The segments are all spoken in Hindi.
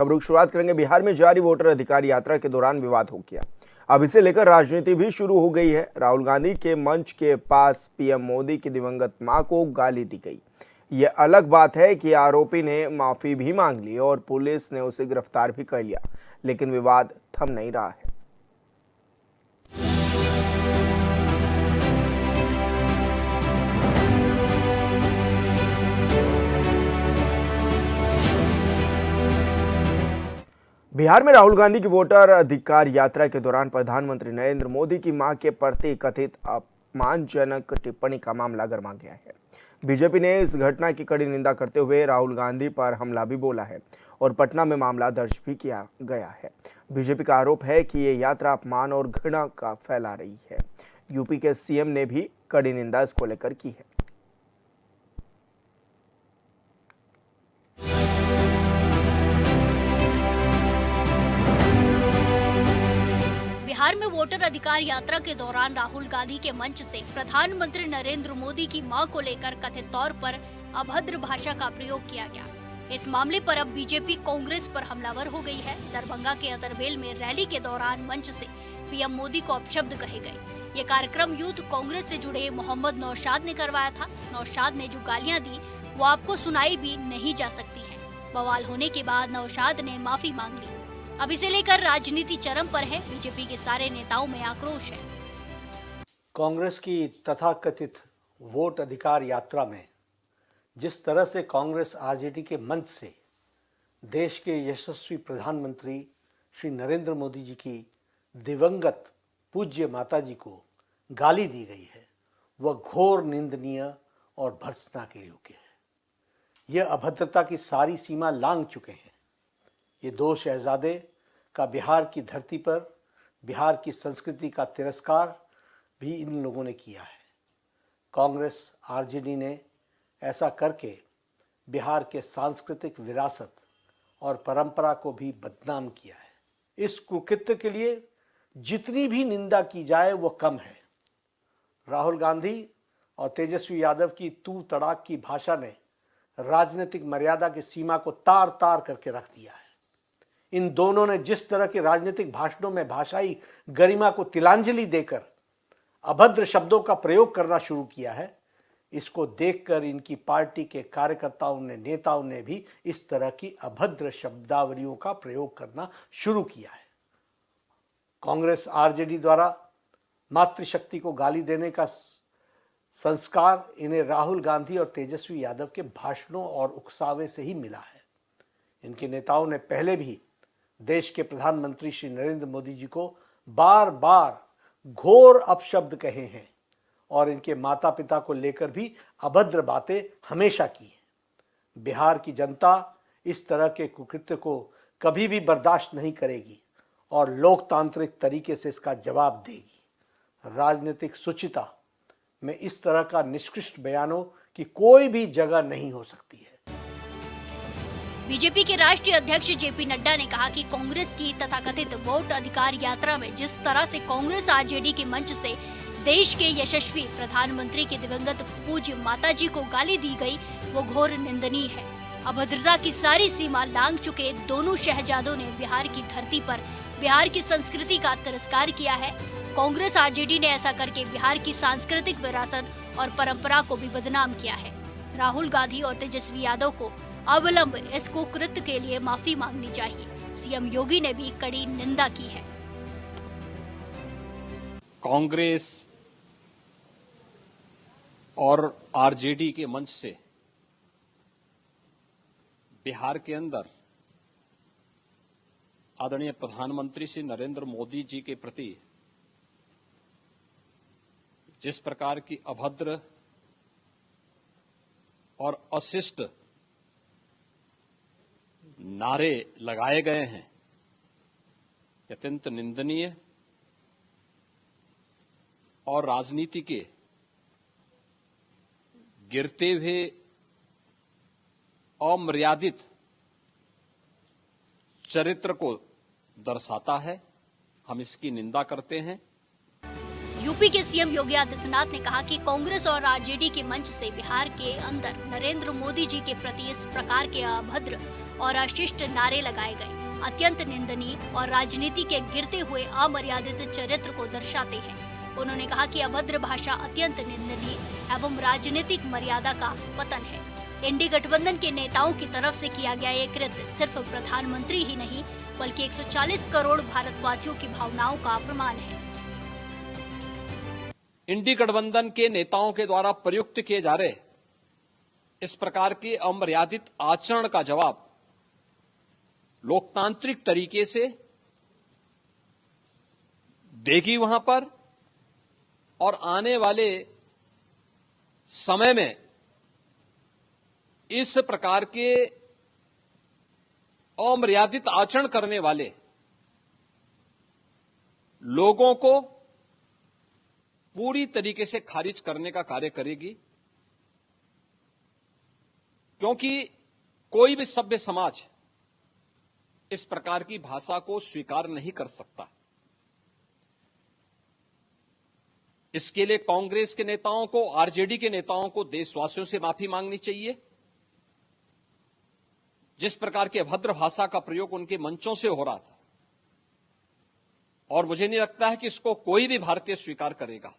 खबरों की शुरुआत करेंगे। बिहार में जारी वोटर अधिकार यात्रा के दौरान विवाद हो गया। अब इसे लेकर राजनीति भी शुरू हो गई है। राहुल गांधी के मंच के पास पीएम मोदी की दिवंगत मां को गाली दी गई। ये अलग बात है कि आरोपी ने माफी भी मांग ली और पुलिस ने उसे गिरफ्तार भी कर लिया, लेकिन विवाद थम नहीं रहा है। बिहार में राहुल गांधी की वोटर अधिकार यात्रा के दौरान प्रधानमंत्री नरेंद्र मोदी की मां के प्रति कथित अपमानजनक टिप्पणी का मामला गर्मा गया है। बीजेपी ने इस घटना की कड़ी निंदा करते हुए राहुल गांधी पर हमला भी बोला है और पटना में मामला दर्ज भी किया गया है। बीजेपी का आरोप है कि ये यात्रा अपमान और घृणा का फैला रही है। यूपी के सीएम ने भी कड़ी निंदा इसको लेकर की है। बिहार में वोटर अधिकार यात्रा के दौरान राहुल गांधी के मंच से प्रधानमंत्री नरेंद्र मोदी की मां को लेकर कथित तौर पर अभद्र भाषा का प्रयोग किया गया। इस मामले पर अब बीजेपी कांग्रेस पर हमलावर हो गई है। दरभंगा के अतरबेल में रैली के दौरान मंच से पीएम मोदी को अपशब्द कहे गए। ये कार्यक्रम यूथ कांग्रेस से जुड़े मोहम्मद नौशाद ने करवाया था। नौशाद ने जो गालियां दी वो आपको सुनाई भी नहीं जा सकती है। बवाल होने के बाद नौशाद ने माफी मांग ली। अब इसे लेकर राजनीति चरम पर है। बीजेपी के सारे नेताओं में आक्रोश है। कांग्रेस की तथाकथित वोट अधिकार यात्रा में जिस तरह से कांग्रेस आरजेडी के मंच से देश के यशस्वी प्रधानमंत्री श्री नरेंद्र मोदी जी की दिवंगत पूज्य माता जी को गाली दी गई है, वह घोर निंदनीय और भर्त्सना के योग्य है। यह अभद्रता की सारी सीमा लांघ चुके हैं। ये दो शहजादे का बिहार की धरती पर बिहार की संस्कृति का तिरस्कार भी इन लोगों ने किया है। कांग्रेस आरजेडी ने ऐसा करके बिहार के सांस्कृतिक विरासत और परंपरा को भी बदनाम किया है। इस कुकृत्य के लिए जितनी भी निंदा की जाए वो कम है। राहुल गांधी और तेजस्वी यादव की तू तड़ाक की भाषा ने राजनीतिक मर्यादा की सीमा को तार तार करके रख दिया है। इन दोनों ने जिस तरह के राजनीतिक भाषणों में भाषाई गरिमा को तिलांजलि देकर अभद्र शब्दों का प्रयोग करना शुरू किया है, इसको देखकर इनकी पार्टी के कार्यकर्ताओं ने, नेताओं ने भी इस तरह की अभद्र शब्दावलियों का प्रयोग करना शुरू किया है। कांग्रेस आरजेडी द्वारा मातृशक्ति को गाली देने का संस्कार इन्हें राहुल गांधी और तेजस्वी यादव के भाषणों और उकसावे से ही मिला है। इनके नेताओं ने पहले भी देश के प्रधानमंत्री श्री नरेंद्र मोदी जी को बार बार घोर अपशब्द कहे हैं और इनके माता पिता को लेकर भी अभद्र बातें हमेशा की हैं। बिहार की जनता इस तरह के कुकृत्य को कभी भी बर्दाश्त नहीं करेगी और लोकतांत्रिक तरीके से इसका जवाब देगी। राजनीतिक शुचिता में इस तरह का निष्कृष्ट बयानों की कोई भी जगह नहीं हो सकती है। बीजेपी के राष्ट्रीय अध्यक्ष जेपी नड्डा ने कहा कि कांग्रेस की तथाकथित वोट अधिकार यात्रा में जिस तरह से कांग्रेस आरजेडी के मंच से देश के यशस्वी प्रधानमंत्री की दिवंगत पूज्य माताजी को गाली दी गई, वो घोर निंदनीय है। अभद्रता की सारी सीमा लांघ चुके दोनों शहजादों ने बिहार की धरती पर बिहार की संस्कृति का तिरस्कार किया है। कांग्रेस आरजेडी ने ऐसा करके बिहार की सांस्कृतिक विरासत और परंपरा को भी बदनाम किया है। राहुल गांधी और तेजस्वी यादव को अविलंब इस कुकृत्य के लिए माफी मांगनी चाहिए। सीएम योगी ने भी कड़ी निंदा की है। कांग्रेस और आरजेडी के मंच से बिहार के अंदर आदरणीय प्रधानमंत्री श्री नरेंद्र मोदी जी के प्रति जिस प्रकार की अभद्र और अशिष्ट नारे लगाए गए हैं, अत्यंत निंदनीय और राजनीति के गिरते हुए अमर्यादित चरित्र को दर्शाता है। हम इसकी निंदा करते हैं। यूपी के सीएम योगी आदित्यनाथ ने कहा कि कांग्रेस और आरजेडी के मंच से बिहार के अंदर नरेंद्र मोदी जी के प्रति इस प्रकार के अभद्र और अशिष्ट नारे लगाए गए अत्यंत निंदनीय और राजनीति के गिरते हुए अमर्यादित चरित्र को दर्शाते हैं। उन्होंने कहा कि अभद्र भाषा अत्यंत निंदनीय एवं राजनीतिक मर्यादा का पतन है। इंडी गठबंधन के नेताओं की तरफ से किया गया ये कृत्य सिर्फ प्रधानमंत्री ही नहीं बल्कि 140 करोड़ भारतवासियों की भावनाओं का प्रमाण है। इंडी गठबंधन के नेताओं के द्वारा प्रयुक्त किए जा रहे इस प्रकार के अमर्यादित आचरण का जवाब लोकतांत्रिक तरीके से देगी वहां पर, और आने वाले समय में इस प्रकार के अमर्यादित आचरण करने वाले लोगों को पूरी तरीके से खारिज करने का कार्य करेगी, क्योंकि कोई भी सभ्य समाज इस प्रकार की भाषा को स्वीकार नहीं कर सकता। इसके लिए कांग्रेस के नेताओं को, आरजेडी के नेताओं को देशवासियों से माफी मांगनी चाहिए। जिस प्रकार की अभद्र भाषा का प्रयोग उनके मंचों से हो रहा था, और मुझे नहीं लगता है कि इसको कोई भी भारतीय स्वीकार करेगा।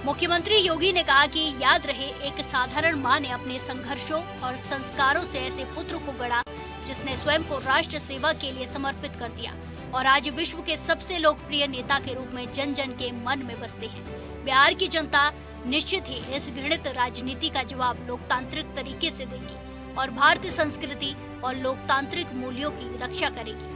मुख्यमंत्री योगी ने कहा कि याद रहे, एक साधारण मां ने अपने संघर्षों और संस्कारों से ऐसे पुत्र को गढ़ा जिसने स्वयं को राष्ट्र सेवा के लिए समर्पित कर दिया और आज विश्व के सबसे लोकप्रिय नेता के रूप में जन जन के मन में बसते हैं। बिहार की जनता निश्चित ही इस घृणित राजनीति का जवाब लोकतांत्रिक तरीके से देगी और भारतीय संस्कृति और लोकतांत्रिक मूल्यों की रक्षा करेगी।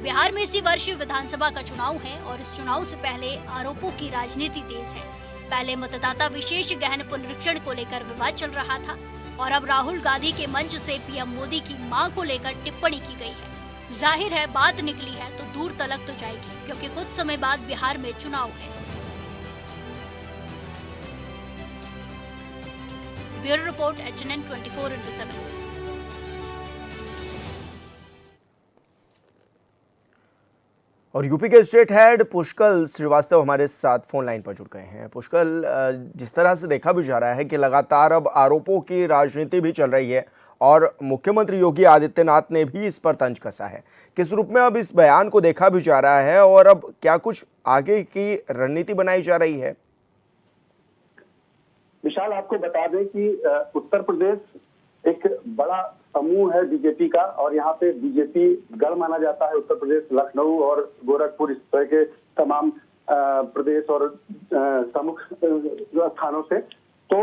बिहार में इसी वर्ष विधानसभा का चुनाव है और इस चुनाव से पहले आरोपों की राजनीति तेज है। पहले मतदाता विशेष गहन पुनरीक्षण को लेकर विवाद चल रहा था और अब राहुल गांधी के मंच से पीएम मोदी की मां को लेकर टिप्पणी की गई है। जाहिर है बात निकली है तो दूर तलक तो जाएगी, क्योंकि कुछ समय बाद बिहार में चुनाव है। Bureau report HNN 24/7। और यूपी के स्टेट हेड पुष्कल श्रीवास्तव हमारे साथ फोन लाइन पर जुड़ गए हैं। पुष्कल, जिस तरह से देखा भी जा रहा है कि लगातार अब आरोपों की राजनीति भी चल रही है और मुख्यमंत्री योगी आदित्यनाथ ने भी इस पर तंज कसा है, किस रूप में अब इस बयान को देखा भी जा रहा है और अब क्या कुछ आगे की रणनीति बनाई जा रही है? विशाल, आपको बता दें कि उत्तर प्रदेश एक बड़ा समूह है बीजेपी का, और यहाँ पे बीजेपी गढ़ माना जाता है। उत्तर प्रदेश लखनऊ और गोरखपुर, इस तरह के तमाम प्रदेश और प्रमुख स्थानों से। तो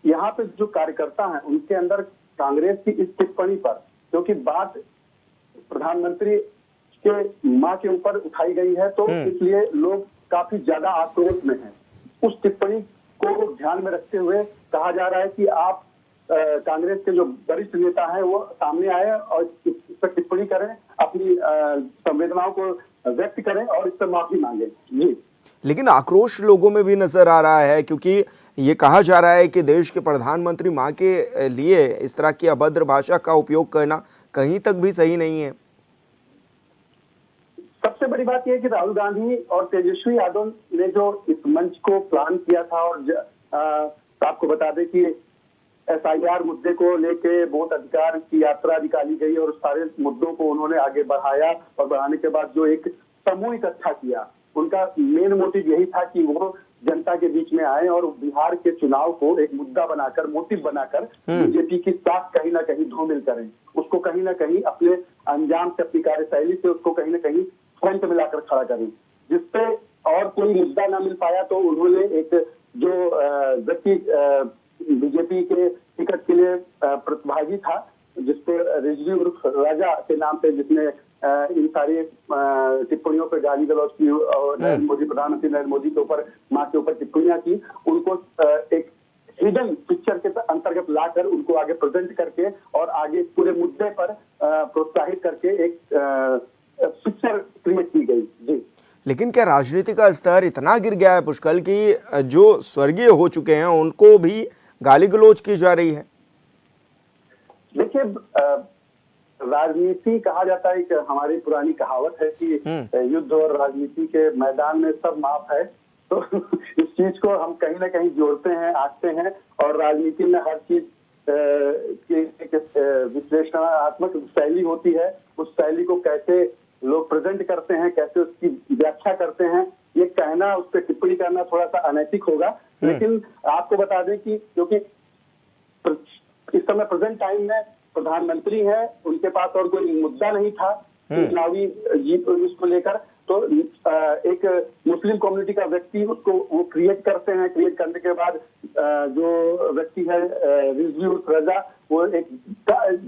यहाँ पे जो कार्यकर्ता हैं उनके अंदर कांग्रेस की इस टिप्पणी पर, क्योंकि बात प्रधानमंत्री के मां के ऊपर उठाई गई है, तो इसलिए लोग काफी ज्यादा आक्रोश में हैं। उस टिप्पणी को ध्यान में रखते हुए कहा जा रहा है कि आप कांग्रेस के जो वरिष्ठ नेता हैं वो सामने आए और इस पर टिप्पणी करें, अपनी संवेदनाओं को व्यक्त करें और इस पर माफी मांगे। जी, लेकिन आक्रोश लोगों में भी नजर आ रहा है, क्योंकि ये कहा जा रहा है कि देश के प्रधानमंत्री मां के लिए इस तरह की अभद्र भाषा का उपयोग करना कहीं तक भी सही नहीं है। सबसे बड़ी बात यह है कि राहुल गांधी और तेजस्वी यादव ने जो इस मंच को प्लान किया था, और आपको बता दें कि SIR मुद्दे को लेके वोट अधिकार की यात्रा निकाली गई और उस सारे मुद्दों को उन्होंने आगे बढ़ाया, और बढ़ाने के बाद जो एक समूह इकट्ठा किया, उनका मेन मोटिव यही था कि वो जनता के बीच में आए और बिहार के चुनाव को एक मुद्दा बनाकर, मोटिव बनाकर बीजेपी की साथ कहीं ना कहीं धूमिल करें, उसको कहीं ना कहीं अपने अंजाम से, अपनी कार्यशैली से उसको कहीं ना कहीं फ्रंट में लाकर खड़ा करें। जिसपे और कोई मुद्दा ना मिल पाया तो उन्होंने एक जो व्यक्ति बीजेपी के टिकट के लिए प्रतिभागी था, जिसपे रिजवी उर्फ राजा के नाम पे, जिसने इन सारी टिप्पणियों पर गाली गलौज की और मोदी, प्रधानमंत्री नरेंद्र मोदी के ऊपर, मां के ऊपर टिप्पणियां की, उनको एक हिडन पिक्चर के अंतर्गत लाकर उनको आगे प्रेजेंट करके और आगे पूरे मुद्दे पर प्रोत्साहित करके एक पिक्चर क्रिएट की गई। जी, लेकिन क्या राजनीति का स्तर इतना गिर गया है पुष्कल कि जो स्वर्गीय हो चुके हैं उनको भी गाली गलौज की जा रही है? देखिए, राजनीति कहा जाता है कि हमारी पुरानी कहावत है कि युद्ध और राजनीति के मैदान में सब माफ है। तो इस चीज को हम कहीं ना कहीं जोड़ते हैं, आंकते हैं, और राजनीति में हर चीज की एक विश्लेषणात्मक शैली होती है। उस शैली को कैसे लोग प्रेजेंट करते हैं, कैसे उसकी व्याख्या करते हैं, ये कहना, उस पर टिप्पणी करना थोड़ा सा अनैतिक होगा। लेकिन आपको बता दें कि क्योंकि इस समय प्रेजेंट टाइम में प्रधानमंत्री है, उनके पास और कोई मुद्दा नहीं था चुनावी जीत उसको लेकर, तो एक मुस्लिम कम्युनिटी का व्यक्ति उसको वो क्रिएट करते हैं। क्रिएट करने के बाद जो व्यक्ति है रिजवी उर्फ रजा, वो एक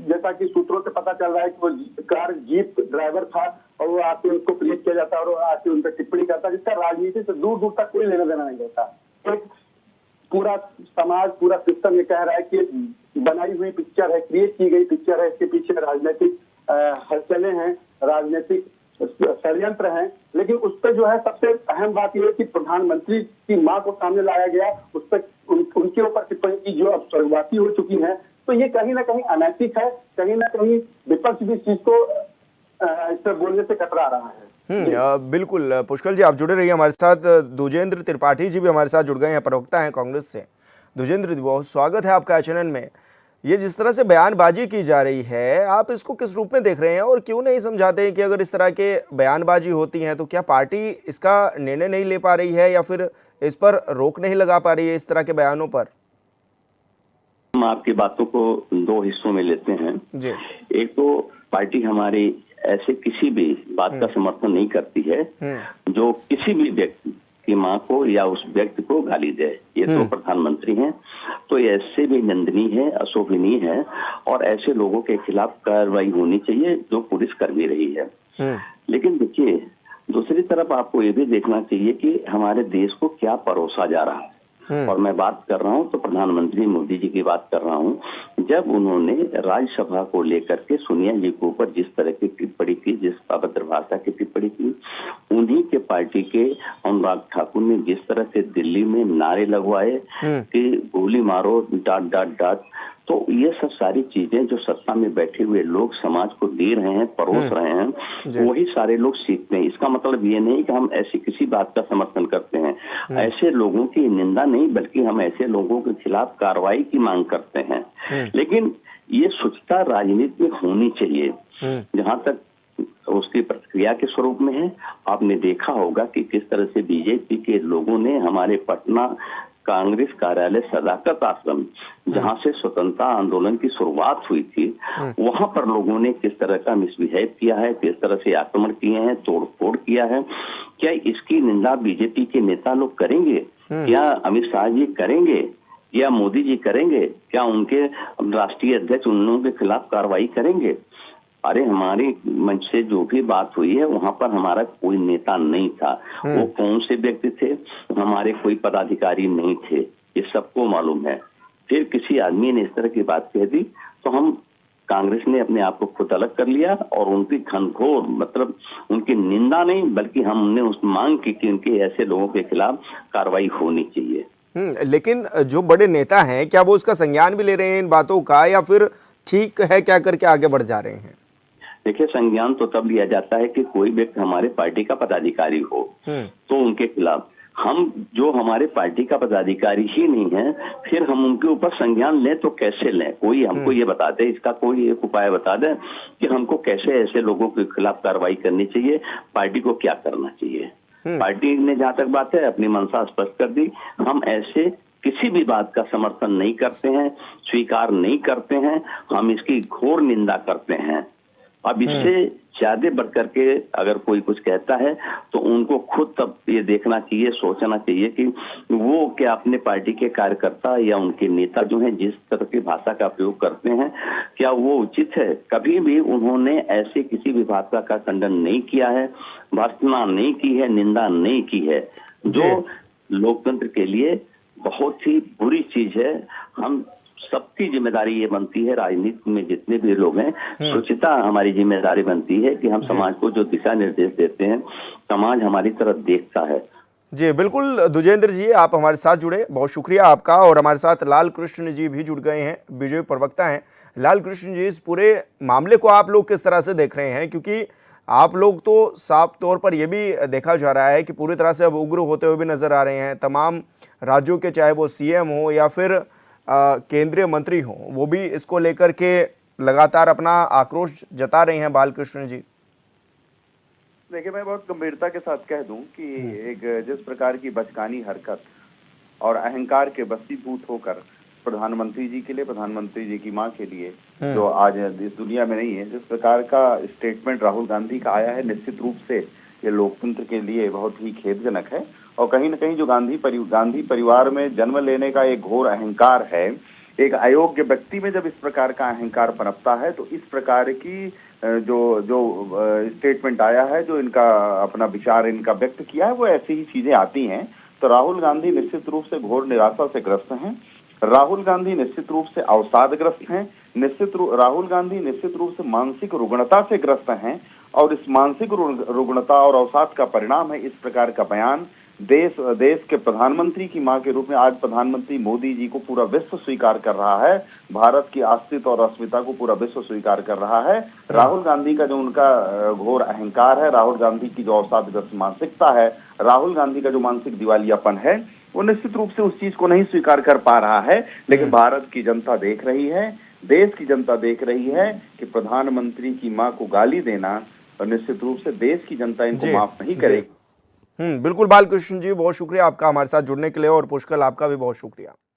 जैसा कि सूत्रों से पता चल रहा है कि वो कार जीप ड्राइवर था, और वो आके उसको क्रिएट किया जाता है और आके उन पर टिप्पणी करता है, जिसका राजनीति से दूर दूर तक कोई लेना देना नहीं होता। एक पूरा समाज, पूरा सिस्टम ये कह रहा है कि बनाई हुई पिक्चर है, क्रिएट की गई पिक्चर है, इसके पीछे राजनीतिक हलचलें हैं, राजनीतिक षड्यंत्र हैं। लेकिन उस पर जो है सबसे अहम बात यह है कि प्रधानमंत्री की मां को सामने लाया गया, उस पर उनके ऊपर टिप्पणी की जो अब स्वर्गवासी हो चुकी है, तो ये कहीं ना कहीं अनैतिक है। कहीं ना कहीं विपक्ष भी इस चीज को इस पर बोलने से कतरा रहा है। बिल्कुल पुष्कर जी, आप जुड़े रहिए हमारे साथ। दुजेंद्र त्रिपाठी जी भी हमारे साथ जुड़ गए हैं, प्रवक्ता हैं कांग्रेस से। दुजेंद्र जी, बहुत स्वागत है आपका चैनल में। ये जिस तरह से बयानबाजी की जा रही है, आप इसको किस रूप में देख रहे हैं, और क्यों नहीं समझाते हैं कि अगर इस तरह के बयानबाजी होती हैं तो क्या पार्टी इसका निर्णय नहीं ले पा रही है, या फिर इस पर रोक नहीं लगा पा रही है इस तरह के बयानों पर? हम आपकी बातों को दो हिस्सों में लेते हैं जी। एक तो पार्टी हमारी ऐसे किसी भी बात का समर्थन नहीं करती है जो किसी भी व्यक्ति की मां को या उस व्यक्ति को गाली दे। ये तो प्रधानमंत्री हैं, तो ये ऐसे भी निंदनीय है, अशोभनीय है, और ऐसे लोगों के खिलाफ कार्रवाई होनी चाहिए जो पुलिस कर भी रही है। लेकिन देखिए, दूसरी तरफ आपको ये भी देखना चाहिए कि हमारे देश को क्या परोसा जा रहा है। और मैं बात कर रहा हूं तो प्रधानमंत्री मोदी जी की बात कर रहा हूं। जब उन्होंने राज्यसभा को लेकर के सोनिया जी के ऊपर जिस तरह की टिप्पणी की, जिस अभद्र भाषा की टिप्पणी की, उन्हीं के पार्टी के अनुराग ठाकुर ने जिस तरह से दिल्ली में नारे लगवाए कि गोली मारो डॉट डॉट डॉट, तो ये सब सारी चीजें जो सत्ता में बैठे हुए लोग समाज को दे रहे हैं, परोस रहे हैं, वही सारे लोग सीखते हैं। इसका मतलब ये नहीं कि हम ऐसी किसी बात का समर्थन करते हैं, ऐसे लोगों की निंदा नहीं, बल्कि हम ऐसे लोगों के खिलाफ कार्रवाई की मांग करते हैं। लेकिन ये स्वच्छता राजनीति में होनी चाहिए। जहां तक उसकी प्रतिक्रिया के स्वरूप में है, आपने देखा होगा कि किस तरह से बीजेपी के लोगों ने हमारे पटना कांग्रेस कार्यालय सदाकत आश्रम, जहां से स्वतंत्रता आंदोलन की शुरुआत हुई थी, वहां पर लोगों ने किस तरह का मिसबिहेव किया है, किस तरह से आक्रमण किए हैं, तोड़फोड़ किया है। क्या इसकी निंदा बीजेपी के नेता लोग करेंगे? क्या अमित शाह जी करेंगे? या मोदी जी करेंगे? क्या उनके राष्ट्रीय अध्यक्ष उन लोगों के खिलाफ कार्रवाई करेंगे? अरे हमारी मंच से जो भी बात हुई है, वहां पर हमारा कोई नेता नहीं था। वो कौन से व्यक्ति थे? हमारे कोई पदाधिकारी नहीं थे, ये सबको मालूम है। फिर किसी आदमी ने इस तरह की बात कह दी तो हम कांग्रेस ने अपने आप को खुद अलग कर लिया और उनकी घनघोर, मतलब उनकी निंदा नहीं, बल्कि हमने उस मांग की कि उनके ऐसे लोगों के खिलाफ कार्रवाई होनी चाहिए। लेकिन जो बड़े नेता हैं, क्या वो उसका संज्ञान भी ले रहे हैं इन बातों का, या फिर ठीक है क्या करके आगे बढ़ जा रहे हैं? देखिए, संज्ञान तो तब लिया जाता है कि कोई व्यक्ति हमारे पार्टी का पदाधिकारी हो, तो उनके खिलाफ हम, जो हमारे पार्टी का पदाधिकारी ही नहीं है, फिर हम उनके ऊपर संज्ञान लें तो कैसे लें? कोई हमको ये बता दे, इसका कोई एक उपाय बता दे कि हमको कैसे ऐसे लोगों के खिलाफ कार्रवाई करनी चाहिए, पार्टी को क्या करना चाहिए। पार्टी ने जहां तक बात है अपनी मंशा स्पष्ट कर दी। हम ऐसे किसी भी बात का समर्थन नहीं करते हैं, स्वीकार नहीं करते हैं, हम इसकी घोर निंदा करते हैं। अब इससे ज्यादा बढ़ करके अगर कोई कुछ कहता है तो उनको खुद तब ये देखना चाहिए, सोचना चाहिए कि वो क्या अपने पार्टी के कार्यकर्ता या उनके नेता जो हैं जिस तरह की भाषा का प्रयोग करते हैं, क्या वो उचित है? कभी भी उन्होंने ऐसे किसी भी भाषा का खंडन नहीं किया है, भर्त्सना नहीं की है, निंदा नहीं की है, जो लोकतंत्र के लिए बहुत ही बुरी चीज है। हम सबकी जिम्मेदारी ये बनती है, राजनीति में जितने भी लोग हैं, स्वच्छता हमारी जिम्मेदारी बनती है कि हम समाज को जो दिशा निर्देश देते हैं, समाज हमारी तरफ देखता है। जी बिल्कुल दुजेंद्र जी, आप हमारे साथ जुड़े, बहुत शुक्रिया आपका। और हमारे साथ लाल कृष्ण जी भी जुड़ गए हैं, बीजेपी प्रवक्ता हैं। लाल कृष्ण जी, इस पूरे मामले को आप लोग किस तरह से देख रहे हैं? क्योंकि आप लोग तो साफ तौर पर यह भी देखा जा रहा है कि पूरी तरह से अब उग्र होते हुए भी नजर आ रहे हैं। तमाम राज्यों के, चाहे वो सीएम हो या फिर केंद्रीय मंत्री हो, वो भी इसको लेकर के लगातार अपना आक्रोश जता रहे हैं। बालकृष्ण जी, देखिए, मैं बहुत गंभीरता के साथ कह दूं कि एक जिस प्रकार की बचकानी हरकत और अहंकार के वशीभूत होकर प्रधानमंत्री जी के लिए, प्रधानमंत्री जी की मां के लिए, जो आज इस दुनिया में नहीं है, जिस प्रकार का स्टेटमेंट राहुल गांधी का आया है, निश्चित रूप से ये लोकतंत्र के लिए बहुत ही खेदजनक है। और कहीं न कहीं जो गांधी परिवार में जन्म लेने का एक घोर अहंकार है, एक अयोग्य व्यक्ति में जब इस प्रकार का अहंकार पनपता है, तो इस प्रकार की जो जो स्टेटमेंट आया है, जो इनका अपना विचार इनका व्यक्त किया है, वो ऐसी ही चीजें आती हैं। तो राहुल गांधी निश्चित रूप से घोर निराशा से ग्रस्त हैं। राहुल गांधी निश्चित रूप से अवसादग्रस्त हैं। राहुल गांधी निश्चित रूप से मानसिक रुग्णता से ग्रस्त हैं। और इस मानसिक रुग्णता और अवसाद का परिणाम है इस प्रकार का बयान। देश के प्रधानमंत्री की मां के रूप में आज प्रधानमंत्री मोदी जी को पूरा विश्व स्वीकार कर रहा है। भारत की अस्तित्व और अस्मिता को पूरा विश्व स्वीकार कर रहा है। राहुल गांधी का जो उनका घोर अहंकार है, राहुल गांधी की जो अवसादग्रस्त मानसिकता है, राहुल गांधी का जो मानसिक दिवालियापन है, वो निश्चित रूप से उस चीज को नहीं स्वीकार कर पा रहा है। लेकिन भारत की जनता देख रही है, देश की जनता देख रही है कि प्रधानमंत्री की मां को गाली देना, और निश्चित रूप से देश की जनता इनको माफ नहीं करेगी। बिल्कुल बालकृष्ण जी, बहुत शुक्रिया आपका हमारे साथ जुड़ने के लिए। और पुष्कर, आपका भी बहुत शुक्रिया।